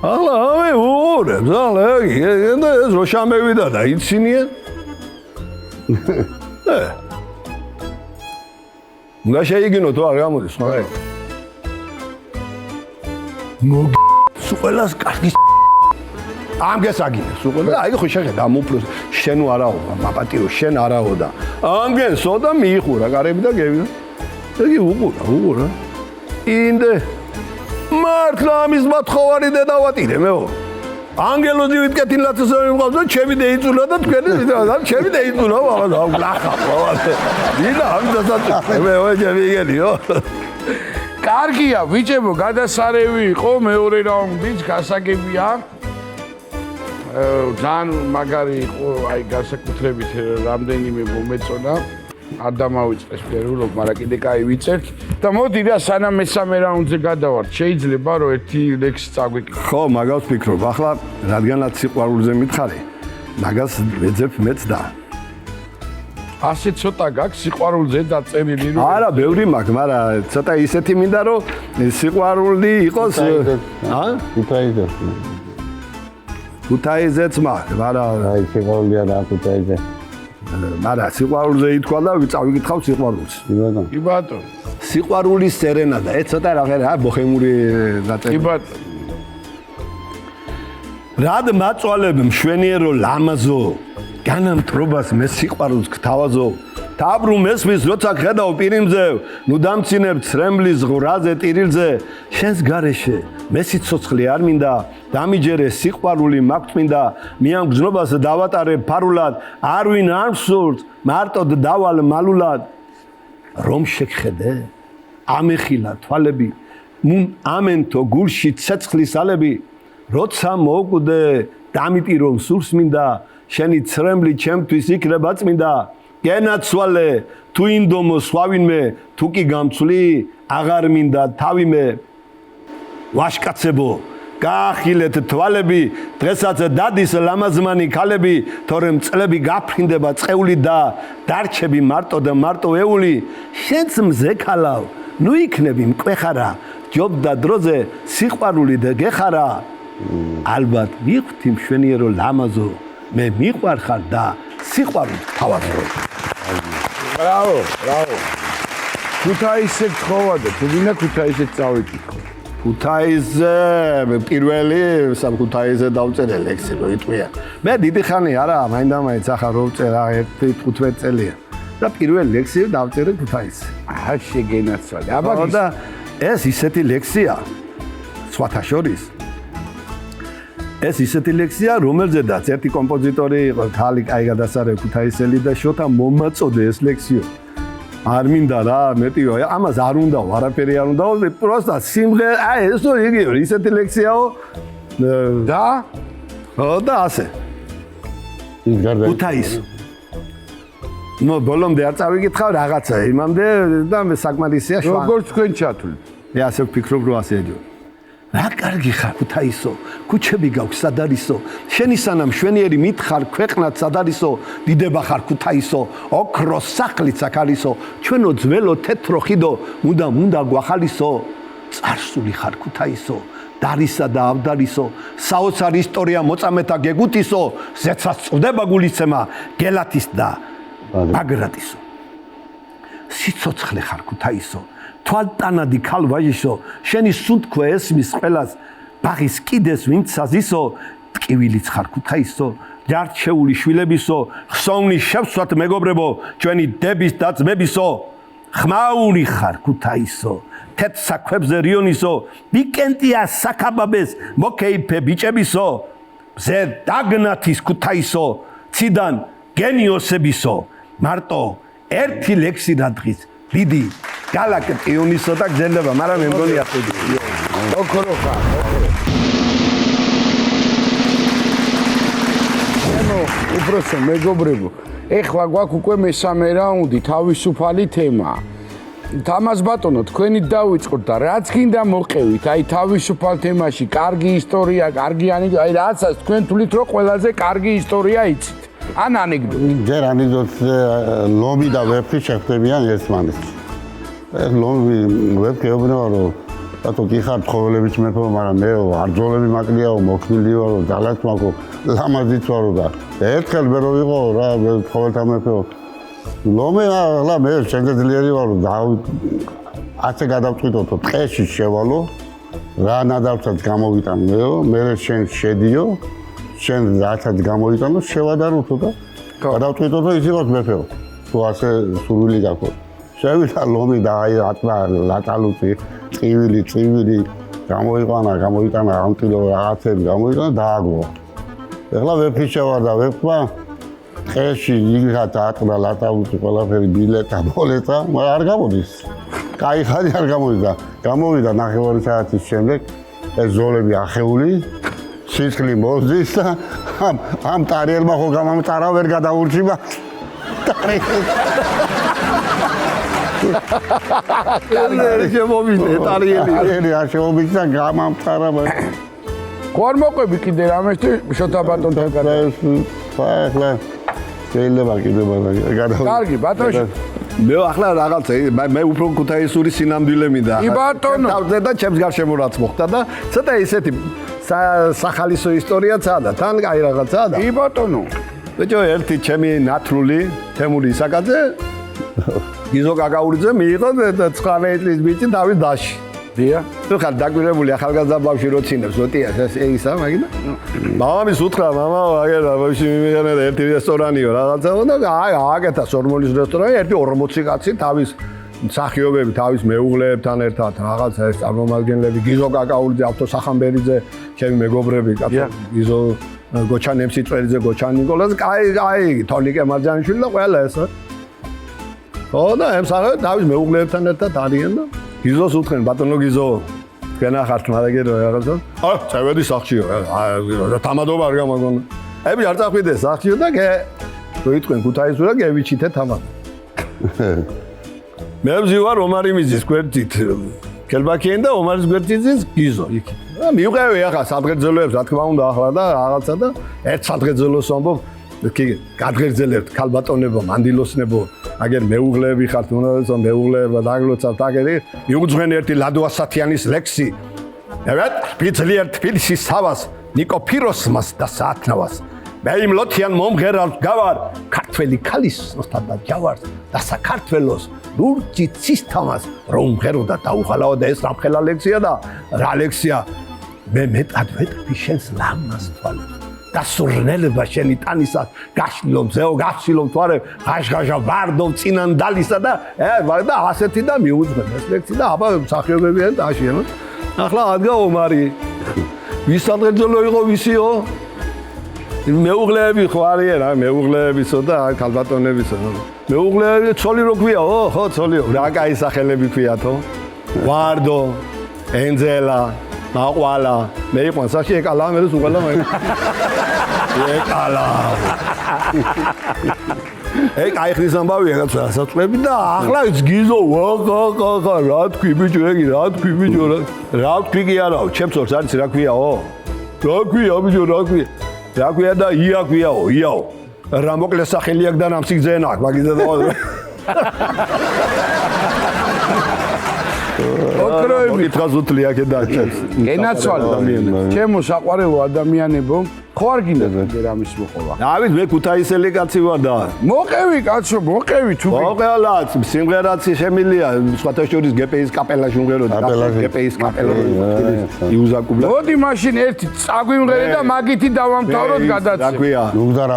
S3: ახლა ამე უყურებს ახლა და ეს რო შამევიდა და იცინიან უნდა შეიგინო თუ არ გამოდის ხო ყველას კარგი ამ გესაგინეს უყურე აი ხო შეხედა მომფლოს შენო არაო მაპატიო შენ არაო და ამგენსო და მიიხურა კარები და გევიდა იგი უყურა ინდე მართლა ამის მოთხოვარი დედავატირე მეო ანგელოზი ვიტკეთინ ლაცასები მყავს და ჩემი დაიწულა და თქვენი და ჩემი დაიწულა ბაბა ლახა ბაბა დინა ამ დასაწყვეტ მე ვეჯებიგენიო
S1: კარგია ბიჭებო გადასარევი იყო მეორე რაუნდიც გასაგებია ძალიან მაგარი იყო აი განსაკუთრებით რამდენიმე მომეწონა არ დამავიწყეს პირველ მაგრამ კიდე კაი ვიწერთ და მოდი რა სანამ მესამე რაუნდზე გადავართ შეიძლება რომ ერთი ლექსი წაგვიკითხო
S3: ხო მაგას ვფიქრობ ახლა რადგანაც სიყვარულზე მითხარი მაგას ვეძებ მეც და
S1: ასე ცოტა გაქვს სიყვარულზე დაწერილი რომ
S3: არა ბევრი მაქვს მაგრამ ცოტა ისეთი მინდა რომ სიყვარული იყოს ქუთაისეც მაქვს მაგრამ
S4: აი სიყვარულია რა ქუთაისზე
S3: მაგრამ სიყვარულზე ითქვა და წავიკითხავ სიყვარულს
S1: კი ბატონო
S3: სიყვარულის სერენადა ეს ცოტა რაღაცა ბოჰემური დაწერილი
S1: კი ბატონო
S3: რად მაწვალებ მშვენიერო ლამაზო განამტრობას მე სიყვარულს გთავაზო დაბრუნ მესმის როცა ხედავ პირიმზე ნუ დამცინებ ცრემლის ღრაზე ტირილზე შენს გარეშე მე სიცოცხლე არ მინდა დამიჯერე სიყვარული მაქვს მინდა მე ამ გზნობას დავატარე ფარულად არ ვინ არ მსურთ მარტოდ დავალ მალულად რომ შეგხედე ამეხილა თვალები მუნ ამენთო გულში ცეცხლის ალები როცა მოკვდე დამიტირო სურს მინდა შენი ცრემლი ჩემთვის იქნება წმინდა გენაცვალე თუ ინდომო სვავინმე თუ კი გამცვლი აღარ მინდა თავიმე ვაშკაცებო გაახილეთ თვალები დღესაც დადის ლამაზმანი ქალები თორემ წლები გაფრინდება წეული და დარჩები მარტო და მარტო ეული შენც მზე ქალავ ნუ იქნები მკვეხარა ჯობდა დროზე სიყვარული და გეხარა ალბათ მიხვდი მშვენიერო ლამაზო მე მიყვარხარ და სიყვარულს თავაზო
S1: ბრავო ბრავო ქუთაისზე გთხოვადე თუ გინდა ქუთაისზე წავიკითხო
S3: ქუთაისზე პირველი სამქუთაისზე დავწერე ლექსი რო იტყვია მე დიდი ხანი არა მაინდა-მაინც ახლა რო ვწერა 1-15 წელია და პირველი ლექსი დავწერე ქუთაისზე
S1: აა შეგენაცვალე აბა
S3: და ეს ისეთი ლექსია სხვათა შორის ეს ისეთი ლექსია რომელზედაც ერთი კომპოზიტორი იყო ხალი კაი გადასარე ქუთაისელი და შოთა მომაწოდე ეს ლექსიო არ მინდა რა მეტიო ამას არ უნდა არაფერი არ უნდა პროსტა სიმღერა აი ესო იგივე ისეთი ლექსიაო და და ასე ქუთაის ნუ ბოლომდე არ წავიკითხავ რაღაცა იმამდე და საკმარისია შვა
S1: როგორც თქვენ ჩათვლით
S3: მე ასე ვფიქრობ რომ ასე ეჯო რა კარგი ხარ ქუთაისო ქუჩები გაქვს სადარისო შენი სანამ შვენიერი მითხარ ქვეყნად სადარისო დიდება ხარ ქუთაისო ოქროს სახლიც აქ არისო ჩვენო ძველო თეთრო ხიდო მუნდა გვახალისო წარსული ხარ ქუთაისო დარისა და ავდარისო საოცარ ისტორია მოწამეთა გეგუთისო ზეცას წვდება გულიცემა გელათის და ბაგრატისო სიცოცხლე ხარ ქუთაისო თვალტანადი ქალვაჟისო შენი სუნთქვა ესმის ყველას ბაღის კიდეს ვინც საზისო ტკივილიც ხარ ქუთაისო ჯარჩეული შვილებისო ხსოვნი შევსვათ მეგობრებო ჩვენი დების და ძმებისო ხმაური ხარ ქუთაისო თეთ საქვებზე რიონისო ვიკენდია საქაბაბეს მოკეიფე ბიჭებისო მზე დაგნათის ქუთაისო ციდან გენიოსებისო მარტო ერთი ლექსი დადღის დიდი გალაქტიონისო და გზელდება, მაგრამ მე მგონი ახლა ოქრო ხარ, ოქრო.
S1: ნუ უბრალოდ მეგობრებო, ეხლა გვაქვს უკვე მესამე რაუნდი, თავისუფალი თემა. თამაზ ბატონო, თქვენი დავიწყოთ და რაც გინდა მოყევით, აი თავისუფალ თემაში, კარგი ისტორია, კარგი ანეკდოტა, აი რაღაცას თქვენ თulit რომ ყველაზე კარგი ისტორია იცით. ან ანეკდოტა.
S4: ჯერ ანეკდოტზე ლომი და ვერფი შეხვდებიან ერთმანეთს. ეს ლომი ვერფი ეუბნება რომ ბატო კი ხარ ცხოველების მეფე, მაგრამ მე არძოლები მაკლიაო, მოქმილი ვარო, ძალაც მაქვს, ლამაზიც ვარო და ერთხელ მე რო ვიყო რა ცხოველთა მეფეო. ლომი ახლა მე შენზე ძლიერი ვარო და ასე გადავწყვიტოთო ტყეში შევალო რა ნადავლსაც გამოვიტანო მე შენ შედიო შენ რასაც გამოიტანო შევადაროთო და გადავწყვიტოთო ის იყოს მეფეო თუ ასე სურვილი გაქვს შევიდა ლომი და აი ლატალუცი წივილი გამოიტანა ამტილო რაღაცები გამოიტანა დააგო ეხლა ვეფი შევარდა ვეფმა ტყეში იგრა დაატყდა ლატალუცი ყველაფერი ბილეტა ბოლეტა მაგრამ არ გამოდის კაი ხარი არ გამოვიდა ნახევარი საათის შემდეგ ეს ზოლები ახეული სისხლი მოძის და ამ ტარიელმა ხო გამამწარა ვერ გადაურჩიმა ტარიელი შემოვიდე ტარიელი არ შემოვიდა გამამწარა ხო
S1: არ მოყვები კიდე რამეს შოთა ბატონთან
S4: გადაეს ახლა შეიძლება კიდევ
S1: კარგი ბატონო
S3: მე ახლა რაღაცა მე უფრო ქუთაისური სინამდვილე მინდა.
S1: კი ბატონო.
S3: და ჩემს გარშემო რაც მოხდა და ცოტა ისეთი სახალისო ისტორიაცაა და თან კაი რაღაცაა და.
S1: კი ბატონო.
S3: ბიჭო ერთი ჩემი ნათლული თემური ისაკაძე გიზო კაკაურიძე მიიღო 19 წლის ბიჭი თავის დაში.
S1: დია.
S3: თუ ხარ დაგვირებული ახალგაზრდა ბავშვი როცინებს ზოტიას ისა მაგინა. მამამის უთხრა მამა აგერა ბავშვი მიმიღე ერთი რესტორანიო რაღაცა და ააკეთა სორმოლის რესტორანი ერთი 40 კაცი თავის მსახიობები თავის მეუღლეებთან ერთად რაღაცა ეს წარმომადგენლები გიზო კაკაურიძე ავტოსახამბერიძე ჩემი მეგობრები კაცო გიზო გოჩან ემსიწვერიძე გოჩან ნიკოლას კაი თონიკე მარჯანიშვილი და ყველა ეს ხო და ემსახებენ თავის მეუღლეებთან ერთად არიან და გიზოს უთხრენ ბატონო გიზო თქვენ ახართ მაგერო რაღაცა წავედი სახშიო თამადობა არ გამაგონა ები არ წახვიდე სახშიო და თქვენ ქუთაისურა გევიჩითე თამად მე ვზივარ ომარი მიზის გვერდით კელბაკიენ და ომარის გვერდით გიზო იქ მივყევი ახლა სადღერძელოებს რა თქმა უნდა ახლა და რაღაცა და ერთ სადღერძელოს ამბობ კი გადღერძელებთ ქალბატონებო მანდილოსნებო აგერ მეუღლეები ხართ უნდა მეუღლეება დაგლოცავთ აგერი მიუძღვენ ერთი ლადოასათიანის ლექსი ევეთ ფიცლიერ თბილისის სავას ნიკო ფიროსმას და საათნავას მე იმ ლოთიან მომღერალ გავარ ქართველი ქალის ოსტატად ჯავარს და საქართველოს ლურჯი ცისთამას რომ ღერო და დაუხალაო და ეს რამხელა ლექსია და რა ლექსია მე მეტად ვეტყვი შენს ლამაზ თვალებს და სურნელება შენი ტანისას გაშლილო მზეო გაშლილო თვარე ღაშღაშა ვარდო წინანდალისა და და ასეთი და მიუძღვენ ეს ლექსი და აბა მსახიობებიან და აშიენ ახლა ადგა ომარი ვის სადღერძელო იყო ვისიო მეუღლეები ხო არიან რა მეუღლეებისო და ქალბატონებისო მეუღლეები ცოლი რო ქვიაო ხო ცოლიო რა კაი სახელები ქვიათო ვარდო ენძელა მაყვალა მე იყვან სახში ეკალა მე სუყალა მე ეკალა ეგ აიხრის ამბავია რაღაცა საწლები და ახლა გიზო ვახა რა თქვი ბიჭო ეგი რა თქვი ბიჭო რა თქვი კი არაო ჩემს ორს არის რა ქვიაო რა ქვია ბიჭო რა ქვია რა ქვია და ია ქვიაო იაო რა მოკლე სახელი აქვს და რამსიგზენა აქვს მაგიზე და ოქროები ტრაზუტლი აქედა ჩემს
S1: გენაცვალე ჩემო საყვარელო ადამიანებო ხო არ გინდა რამის მოყოლა
S3: დავით მე ქუთაისელი კაცი ვარ და
S1: მოყევი კაცო მოყევი თუ
S3: მოყელაც სიმღერაც შემილია სხვათა შორის გპის კაპელაში უმღეროდი გპის კაპელაში იუზაკუბლა
S1: მოდი მაშინ ერთი წაგვიმღერე და მაგითი დავამთავროთ გადაცემა
S3: რა ქვია
S4: ნუგზარ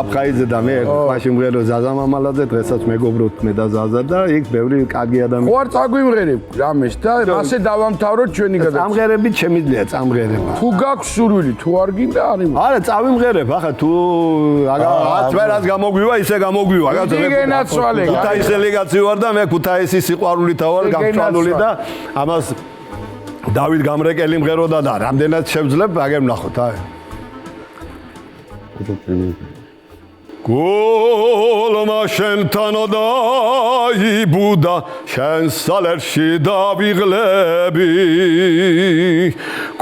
S4: აფხაიძე
S3: და მე მაშინ მღერო ზაზა მამალაძე დღესაც მეგობრობთ მე და ზაზა და იქ ბევრი კარგი ადამიანი
S1: ხო არ წაგვიმღერებ რამეს და მასე დავამთავროთ ჩვენი გადაცემა
S3: წამღერებით შემიძლია წამღერება
S1: თუ გაქვს სურვილი თუ არ გინდა
S3: არა წავიმღერებ ახლა თუ რაც ვერას გამოგვივა ისე გამოგვივა
S1: გაცო გენაცვალე
S3: ქუთაისელი კაცი ვარ და მე ქუთაისის სიყვარულით ვარ გამწვალული და ამას დავით გამრეკელი მღეროდა და რამდენად შევძლებ აგერ ვნახოთ აი გოლმა შენთან დაიბუდა შენ სალერში დავიღლები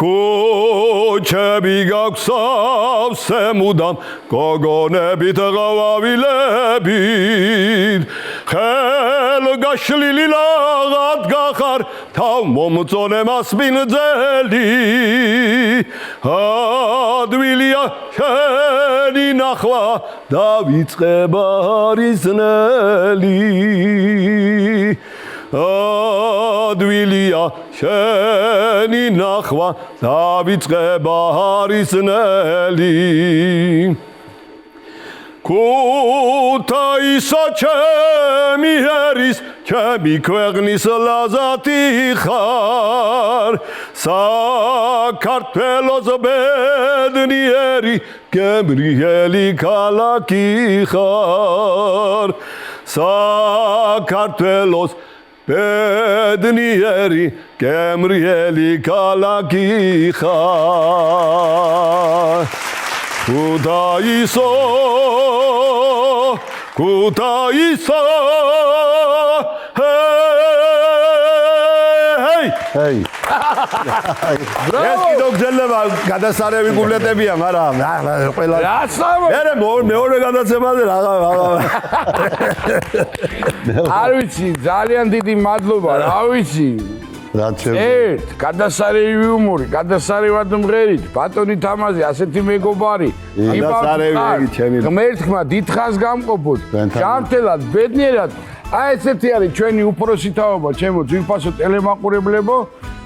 S3: კოჩები გაქვს სავსე მუდამ გოგონებით გავავილებით ხელგაშლილი ლაღად გახარ თავ მომწონე მასპინძელი ადვილია შენი ნახვა დავიწყებ არიზნელი ადვილია შენი ნახვა დავიწყებ არიზნელი ქუთაისა ჩემი ერის ჩემი ქვეყნის ლაზათი ხარ საქართველოს ბედნიერი გემრიელი ქალაქი ხარ საქართველოს ბედნიერი გემრიელი ქალაქი ხარ ქუთაისო
S4: Hey!
S3: ეს კიდევ გძელება გადასარევი გულეტებია, მაგრამ ყველა მე მეორე გადაცემაზე რაღა
S1: არ ვიცი, ძალიან დიდი მადლობა, რა ვიცი.
S4: რაც
S1: გადასარევი იუმორი, გადასარევად მღერით, ბატონი თამაზი, ასეთი მეგობარი.
S3: გადასარევი ჩემი.
S1: ღმერთმა დიდხანს გამყოფოთ. ჯანმრთელად, ბედნიერად. აი ესეთი არის ჩვენი უფროსი თაობა, ჩემო ძვირფასო ტელემაყურებლებო,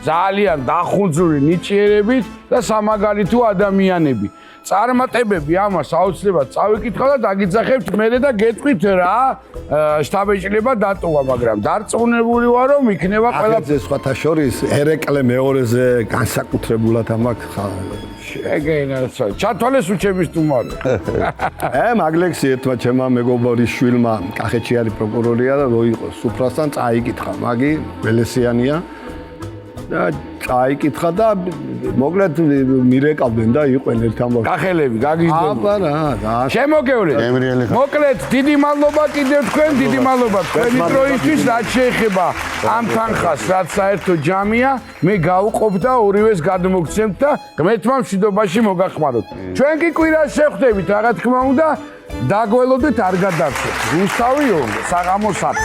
S1: ძალიან დახუნძური ნიჭიერებით და სამაგალითო ადამიანები. წარმატებები ამას აუცილებლად წავიკითხავ და დაგიძახებთ მერე და გეტყვით რა შტაბ-ეჭილება დატოვა, მაგრამ დარწმუნებული ვარ, რომ იქნება
S3: ყველაფერზე სხვათა შორის ერეკლე მეორეზე განსაკუთრებულად ამაკ
S1: შეგეინარცა. ჩათვალეს უჩემის თუმარი.
S3: მაგლექსი ერთმა ჩემმა მეგობრის შვილმა კახეთში არის პროკურორია და რო იყო სუფრასთან წაიკითხა, მაგი ველესიანია და წაიკითხა და მოკლედ მირეკავდნენ და იყვენ ერთ ამბავს.
S1: კახელები, გაგიჟდნენ.
S3: აბა რა.
S1: შემოგევლეთ. მოკლედ, დიდი მადლობა კიდევ თქვენ, დიდი მადლობა თქვენი დროისთვის, რაც შეეხება ამ თანხას, რაც საერთო ჯამია, მე გავუყოფ და ორივეს გადმოგცემთ და ღმერთმა მშვიდობაში მოგახმაროთ. ჩვენ კი კვირას შევხვდებით, რა თქმა უნდა, დაგველოდეთ არ გადარჩეთ. რუსთავი 2, საღამოს 10.